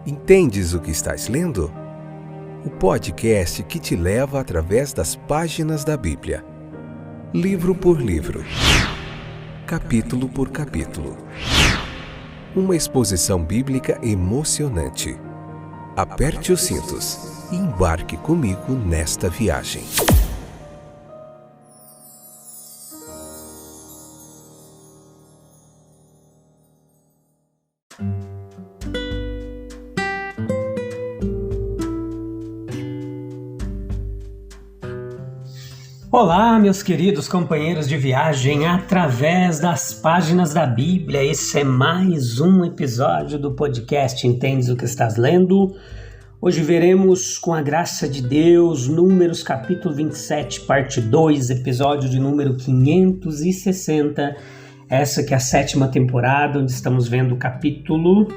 Entendes o que estás lendo? O podcast que te leva através das páginas da Bíblia. Livro por livro. Capítulo por capítulo. Uma exposição bíblica emocionante. Aperte os cintos e embarque comigo nesta viagem. Olá, meus queridos companheiros de viagem através das páginas da Bíblia. Esse é mais um episódio do podcast Entendes o que estás lendo? Hoje veremos, com a graça de Deus, Números capítulo 27, parte 2, episódio de número 560. Essa que é a 7ª temporada, onde estamos vendo o capítulo...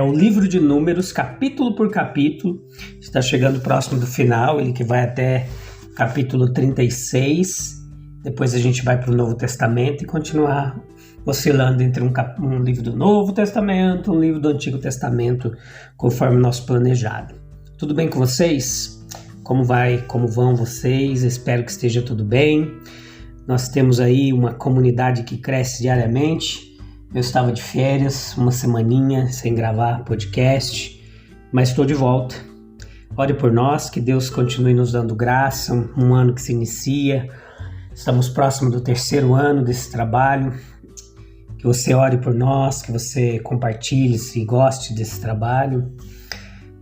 o livro de Números, capítulo por capítulo. Está chegando próximo do final, ele que vai até... capítulo 36, depois a gente vai para o Novo Testamento e continuar oscilando entre um livro do Novo Testamento, um livro do Antigo Testamento, conforme nosso planejado. Tudo bem com vocês? Como vão vocês? Espero que esteja tudo bem. Nós temos aí uma comunidade que cresce diariamente. Eu estava de férias, uma semaninha sem gravar podcast, mas estou de volta. Ore por nós, que Deus continue nos dando graça, um ano que se inicia. Estamos próximos do 3º ano desse trabalho. Que você ore por nós, que você compartilhe, se goste desse trabalho,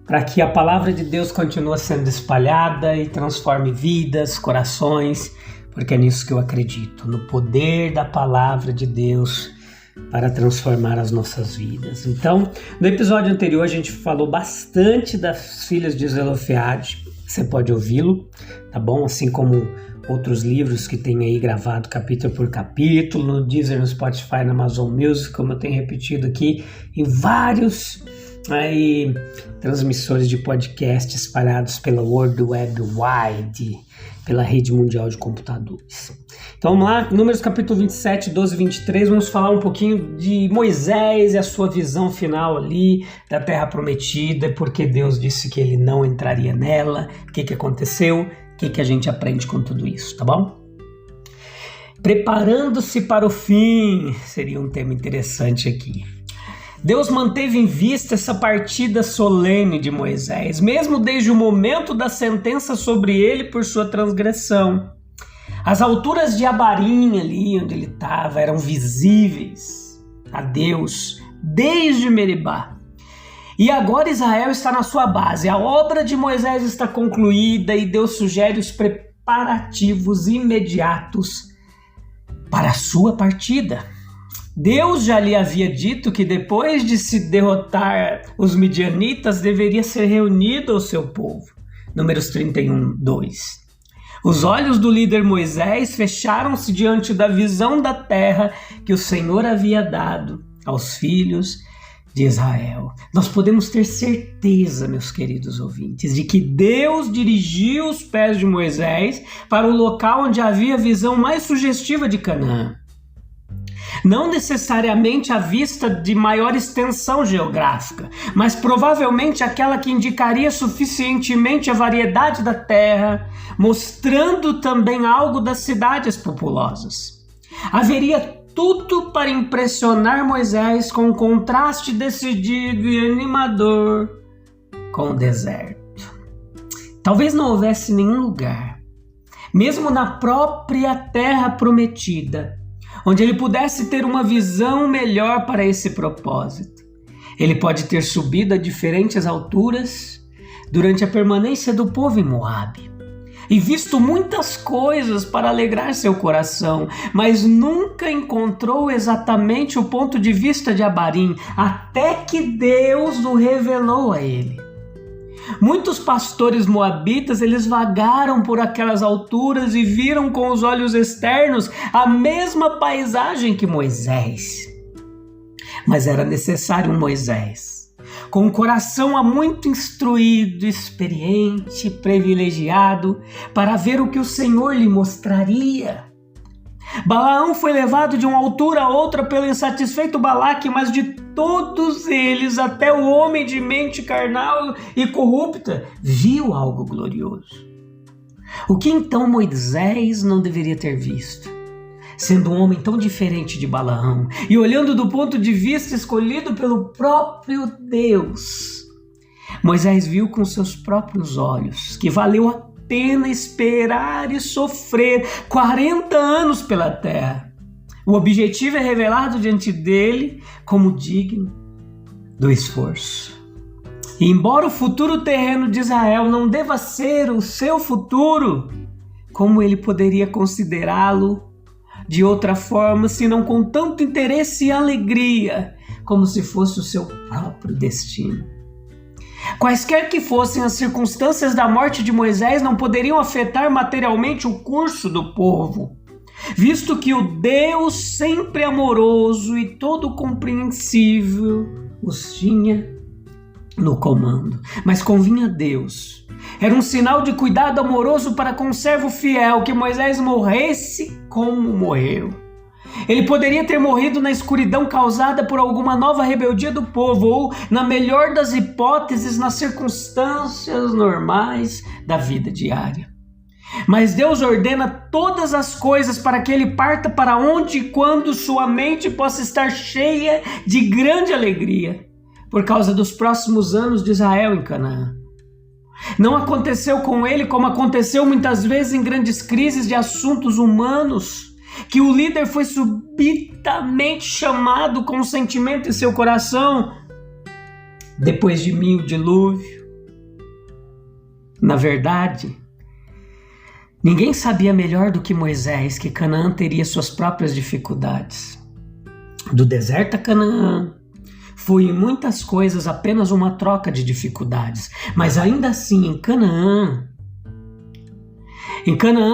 para que a palavra de Deus continue sendo espalhada e transforme vidas, corações, porque é nisso que eu acredito, no poder da palavra de Deus para transformar as nossas vidas. Então, no episódio anterior a gente falou bastante das filhas de Zelofeade. Você pode ouvi-lo, tá bom? Assim como outros livros que tem aí gravado capítulo por capítulo, no Deezer, no Spotify, na Amazon Music, como eu tenho repetido aqui, em vários aí, transmissores de podcast espalhados pela World Wide Wide, pela rede mundial de computadores. Então vamos lá, Números capítulo 27, 12 e 23, vamos falar um pouquinho de Moisés e a sua visão final ali da Terra Prometida, porque Deus disse que ele não entraria nela, o que aconteceu, o que a gente aprende com tudo isso, tá bom? Preparando-se para o fim, seria um tema interessante aqui. Deus manteve em vista essa partida solene de Moisés, mesmo desde o momento da sentença sobre ele por sua transgressão. As alturas de Abarim, ali onde ele estava, eram visíveis a Deus desde Meribá. E agora Israel está na sua base. A obra de Moisés está concluída e Deus sugere os preparativos imediatos para a sua partida. Deus já lhe havia dito que depois de se derrotar os midianitas, deveria ser reunido ao seu povo. Números 31, 2. Os olhos do líder Moisés fecharam-se diante da visão da terra que o Senhor havia dado aos filhos de Israel. Nós podemos ter certeza, meus queridos ouvintes, de que Deus dirigiu os pés de Moisés para o local onde havia a visão mais sugestiva de Canaã. Não necessariamente a vista de maior extensão geográfica, mas provavelmente aquela que indicaria suficientemente a variedade da terra, mostrando também algo das cidades populosas. Haveria tudo para impressionar Moisés com um contraste decidido e animador com o deserto. Talvez não houvesse nenhum lugar, mesmo na própria terra prometida, onde ele pudesse ter uma visão melhor para esse propósito. Ele pode ter subido a diferentes alturas durante a permanência do povo em Moabe e visto muitas coisas para alegrar seu coração, mas nunca encontrou exatamente o ponto de vista de Abarim, até que Deus o revelou a ele. Muitos pastores moabitas, eles vagaram por aquelas alturas e viram com os olhos externos a mesma paisagem que Moisés. Mas era necessário um Moisés, com um coração há muito instruído, experiente, privilegiado, para ver o que o Senhor lhe mostraria. Balaão foi levado de uma altura a outra pelo insatisfeito Balaque, mas de todos eles, até o homem de mente carnal e corrupta viu algo glorioso. O que então Moisés não deveria ter visto? Sendo um homem tão diferente de Balaão e olhando do ponto de vista escolhido pelo próprio Deus, Moisés viu com seus próprios olhos que valeu a pena esperar e sofrer 40 anos pela terra. O objetivo é revelado diante dele como digno do esforço. E embora o futuro terreno de Israel não deva ser o seu futuro, como ele poderia considerá-lo de outra forma, senão com tanto interesse e alegria, como se fosse o seu próprio destino? Quaisquer que fossem as circunstâncias da morte de Moisés, não poderiam afetar materialmente o curso do povo, visto que o Deus sempre amoroso e todo compreensível os tinha no comando. Mas convinha a Deus, era um sinal de cuidado amoroso para com o servo fiel que Moisés morresse como morreu. Ele poderia ter morrido na escuridão causada por alguma nova rebeldia do povo, ou, na melhor das hipóteses, nas circunstâncias normais da vida diária. Mas Deus ordena todas as coisas para que ele parta para onde e quando sua mente possa estar cheia de grande alegria, por causa dos próximos anos de Israel em Canaã. Não aconteceu com ele como aconteceu muitas vezes em grandes crises de assuntos humanos, que o líder foi subitamente chamado com um sentimento em seu coração depois de mim o dilúvio. Na verdade, ninguém sabia melhor do que Moisés que Canaã teria suas próprias dificuldades. Do deserto a Canaã foi em muitas coisas apenas uma troca de dificuldades, mas ainda assim em Canaã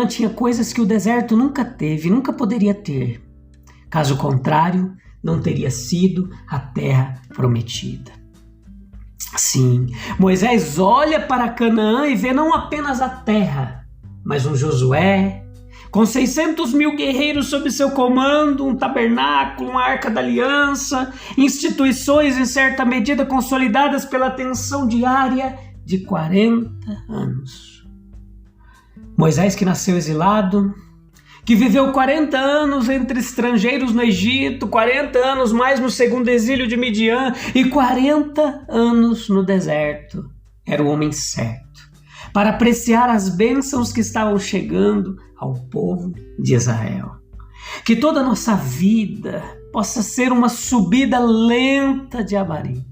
tinha coisas que o deserto nunca teve, nunca poderia ter. Caso contrário, não teria sido a terra prometida. Sim, Moisés olha para Canaã e vê não apenas a terra, mas um Josué com 600 mil guerreiros sob seu comando, um tabernáculo, uma arca da aliança, instituições em certa medida consolidadas pela atenção diária de 40 anos. Moisés, que nasceu exilado, que viveu 40 anos entre estrangeiros no Egito, 40 anos mais no segundo exílio de Midian e 40 anos no deserto, era o homem certo para apreciar as bênçãos que estavam chegando ao povo de Israel. Que toda a nossa vida possa ser uma subida lenta de Abarim.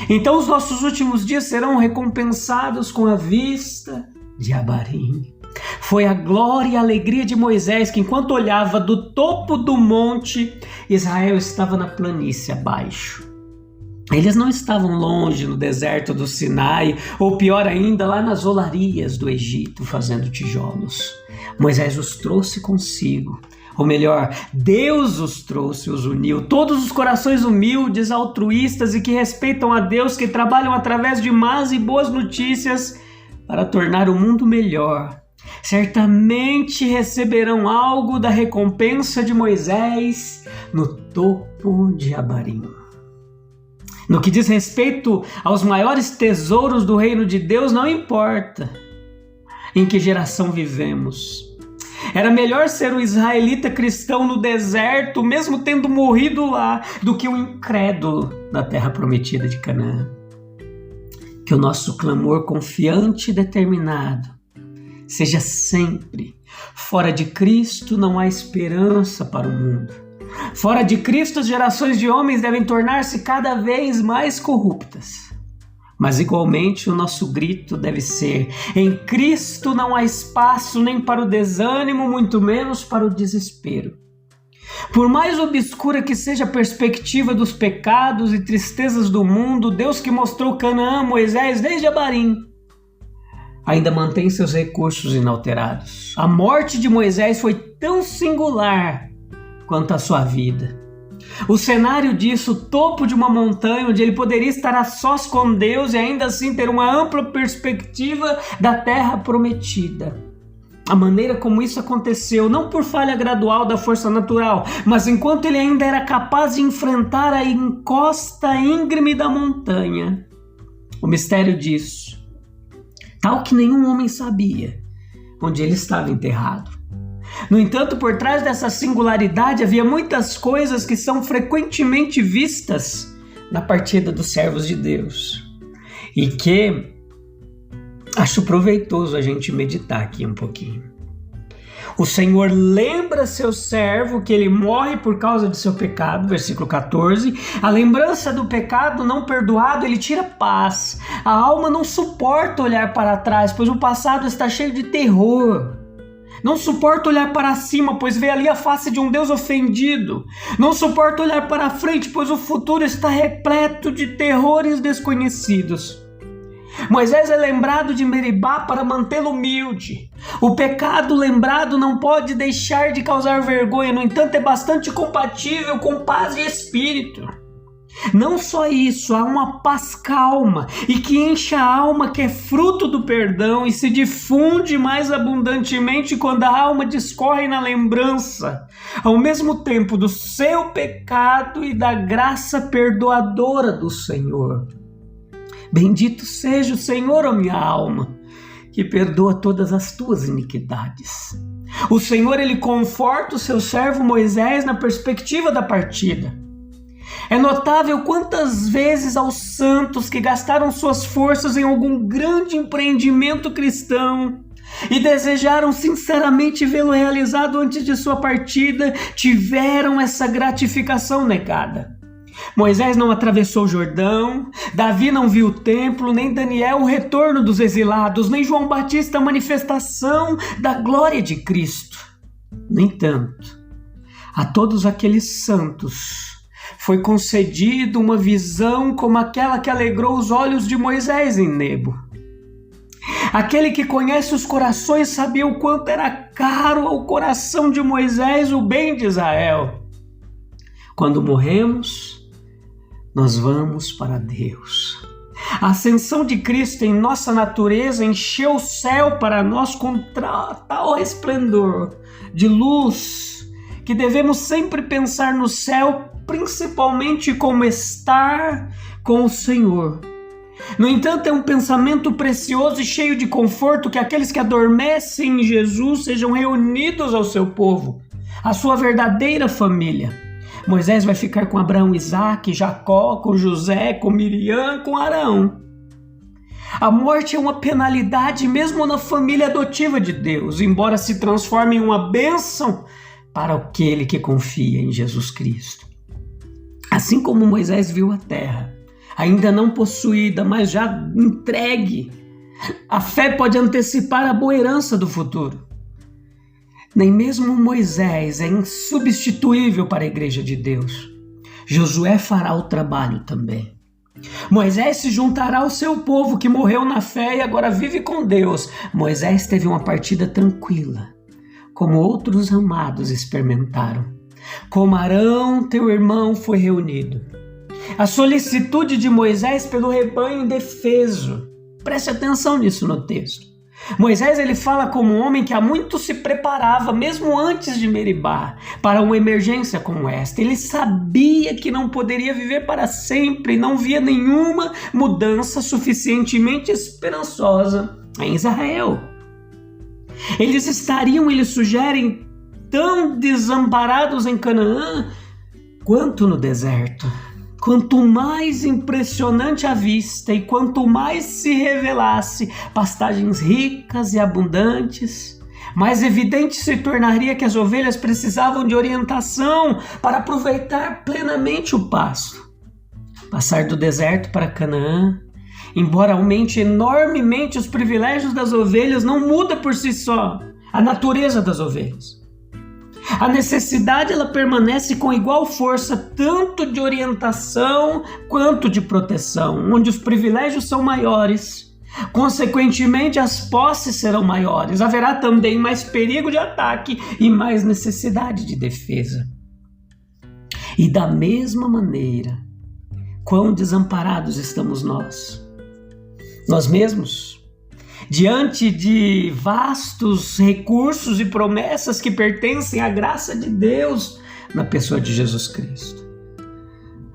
Então os nossos últimos dias serão recompensados com a vista de Abarim. Foi a glória e a alegria de Moisés que, enquanto olhava do topo do monte, Israel estava na planície abaixo. Eles não estavam longe no deserto do Sinai, ou pior ainda, lá nas olarias do Egito, fazendo tijolos. Moisés os trouxe consigo. Ou melhor, Deus os trouxe, os uniu. Todos os corações humildes, altruístas e que respeitam a Deus, que trabalham através de más e boas notícias para tornar o mundo melhor, certamente receberão algo da recompensa de Moisés no topo de Abarim. No que diz respeito aos maiores tesouros do reino de Deus, não importa em que geração vivemos. Era melhor ser um israelita cristão no deserto, mesmo tendo morrido lá, do que um incrédulo na terra prometida de Canaã. Que o nosso clamor confiante e determinado seja sempre: fora de Cristo não há esperança para o mundo. Fora de Cristo, as gerações de homens devem tornar-se cada vez mais corruptas. Mas igualmente o nosso grito deve ser: em Cristo não há espaço nem para o desânimo, muito menos para o desespero. Por mais obscura que seja a perspectiva dos pecados e tristezas do mundo, Deus que mostrou Canaã a Moisés desde Abarim ainda mantém seus recursos inalterados. A morte de Moisés foi tão singular quanto a sua vida. O cenário disso, o topo de uma montanha onde ele poderia estar a sós com Deus e ainda assim ter uma ampla perspectiva da terra prometida. a maneira como isso aconteceu, não por falha gradual da força natural, mas enquanto ele ainda era capaz de enfrentar a encosta íngreme da montanha. O mistério disso, tal que nenhum homem sabia, onde ele estava enterrado. No entanto, por trás dessa singularidade havia muitas coisas que são frequentemente vistas na partida dos servos de Deus e que acho proveitoso a gente meditar aqui um pouquinho. O Senhor lembra seu servo que ele morre por causa de seu pecado, versículo 14. A lembrança do pecado não perdoado, ele tira paz. A alma não suporta olhar para trás, pois o passado está cheio de terror. Não suporta olhar para cima, pois vê ali a face de um Deus ofendido. Não suporta olhar para frente, pois o futuro está repleto de terrores desconhecidos. Moisés é lembrado de Meribá para mantê-lo humilde. O pecado lembrado não pode deixar de causar vergonha, no entanto, é bastante compatível com paz de espírito. Não só isso, há uma paz calma e que enche a alma, que é fruto do perdão e se difunde mais abundantemente quando a alma discorre na lembrança, ao mesmo tempo do seu pecado e da graça perdoadora do Senhor. Bendito seja o Senhor, ó minha alma, que perdoa todas as tuas iniquidades. O Senhor, ele conforta o seu servo Moisés na perspectiva da partida. É notável quantas vezes aos santos que gastaram suas forças em algum grande empreendimento cristão e desejaram sinceramente vê-lo realizado antes de sua partida, tiveram essa gratificação negada. Moisés não atravessou o Jordão, Davi não viu o templo, nem Daniel o retorno dos exilados, nem João Batista a manifestação da glória de Cristo. No entanto, a todos aqueles santos foi concedido uma visão como aquela que alegrou os olhos de Moisés em Nebo. Aquele que conhece os corações sabia o quanto era caro ao coração de Moisés o bem de Israel. Quando morremos, nós vamos para Deus. A ascensão de Cristo em nossa natureza encheu o céu para nós com tal resplendor de luz que devemos sempre pensar no céu, principalmente como estar com o Senhor. No entanto, é um pensamento precioso e cheio de conforto que aqueles que adormecem em Jesus sejam reunidos ao seu povo, a sua verdadeira família. Moisés vai ficar com Abraão, Isaque, Jacó, com José, com Miriam, com Arão. A morte é uma penalidade mesmo na família adotiva de Deus, embora se transforme em uma bênção para aquele que confia em Jesus Cristo. Assim como Moisés viu a terra, ainda não possuída, mas já entregue, a fé pode antecipar a boa herança do futuro. Nem mesmo Moisés é insubstituível para a igreja de Deus. Josué fará o trabalho também. Moisés se juntará ao seu povo que morreu na fé e agora vive com Deus. Moisés teve uma partida tranquila, como outros amados experimentaram. Como Arão, teu irmão, foi reunido. A solicitude de Moisés pelo rebanho indefeso. Preste atenção nisso no texto. Moisés, ele fala como um homem que há muito se preparava, mesmo antes de Meribá, para uma emergência como esta. Ele sabia que não poderia viver para sempre e não via nenhuma mudança suficientemente esperançosa em Israel. Eles sugerem, tão desamparados em Canaã quanto no deserto. Quanto mais impressionante a vista e quanto mais se revelasse pastagens ricas e abundantes, mais evidente se tornaria que as ovelhas precisavam de orientação para aproveitar plenamente o pasto. Passar do deserto para Canaã, embora aumente enormemente os privilégios das ovelhas, não muda por si só a natureza das ovelhas. A necessidade, ela permanece com igual força, tanto de orientação quanto de proteção, onde os privilégios são maiores. Consequentemente, as posses serão maiores. Haverá também mais perigo de ataque e mais necessidade de defesa. E da mesma maneira, quão desamparados estamos nós mesmos. diante de vastos recursos e promessas que pertencem à graça de Deus na pessoa de Jesus Cristo.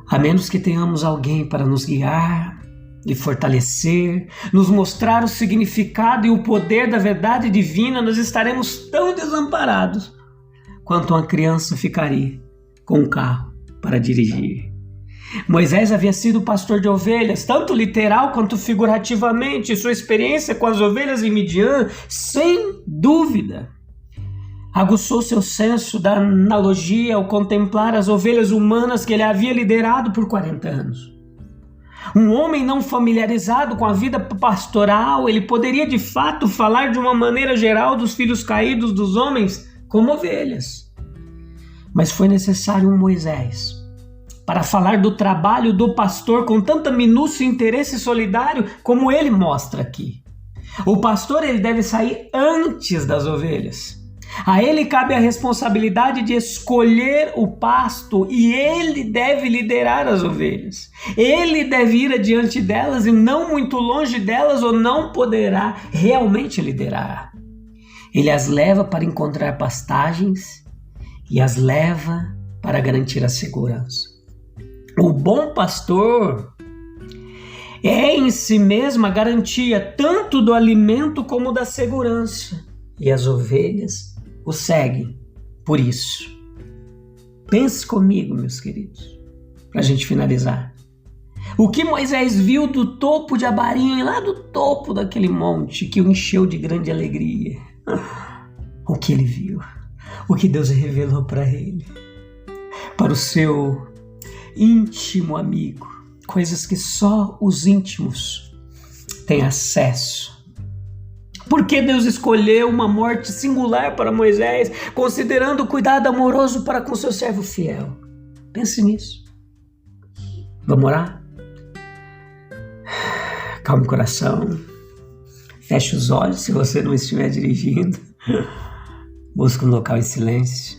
A menos que tenhamos alguém para nos guiar e fortalecer, nos mostrar o significado e o poder da verdade divina, nós estaremos tão desamparados quanto uma criança ficaria com um carro para dirigir. Moisés havia sido pastor de ovelhas, tanto literal quanto figurativamente. Sua experiência com as ovelhas em Midian, sem dúvida, aguçou seu senso da analogia ao contemplar as ovelhas humanas que ele havia liderado por 40 anos. Um homem não familiarizado com a vida pastoral, ele poderia de fato falar de uma maneira geral dos filhos caídos dos homens como ovelhas. Mas foi necessário um Moisés para falar do trabalho do pastor com tanta minúcia e interesse solidário como ele mostra aqui. O pastor ele deve sair antes das ovelhas. A ele cabe a responsabilidade de escolher o pasto e ele deve liderar as ovelhas. Ele deve ir adiante delas e não muito longe delas, ou não poderá realmente liderar. Ele as leva para encontrar pastagens e as leva para garantir a segurança. O bom pastor é em si mesmo a garantia tanto do alimento como da segurança. E as ovelhas o seguem por isso. Pense comigo, meus queridos, para a gente finalizar. O que Moisés viu do topo de Abarim, lá do topo daquele monte que o encheu de grande alegria? O que ele viu? O que Deus revelou para ele? Para o seu íntimo amigo, coisas que só os íntimos têm acesso. Por que Deus escolheu uma morte singular para Moisés, considerando o cuidado amoroso para com seu servo fiel? Pense nisso. Vamos orar? Calme o coração. Feche os olhos se você não estiver dirigindo. Busque um local em silêncio.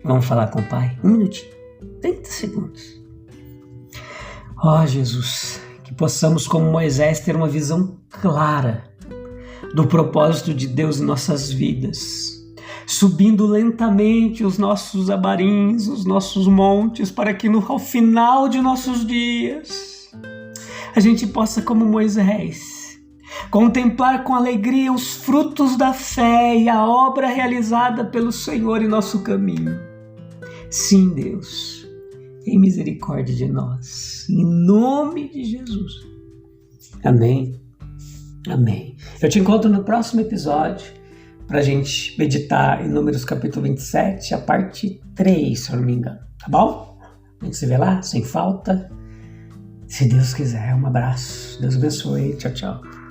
Vamos falar com o Pai. 1 minutinho. 30 segundos. Ó Jesus, que possamos, como Moisés, ter uma visão clara do propósito de Deus em nossas vidas, subindo lentamente os nossos abarins, os nossos montes, para que ao final de nossos dias a gente possa, como Moisés, contemplar com alegria os frutos da fé e a obra realizada pelo Senhor em nosso caminho. Sim, Deus, tem misericórdia de nós, em nome de Jesus. Amém. Amém. Eu te encontro no próximo episódio para a gente meditar em Números capítulo 27, a parte 3, se eu não me engano. Tá bom? A gente se vê lá, sem falta. Se Deus quiser, um abraço. Deus abençoe. Tchau, tchau.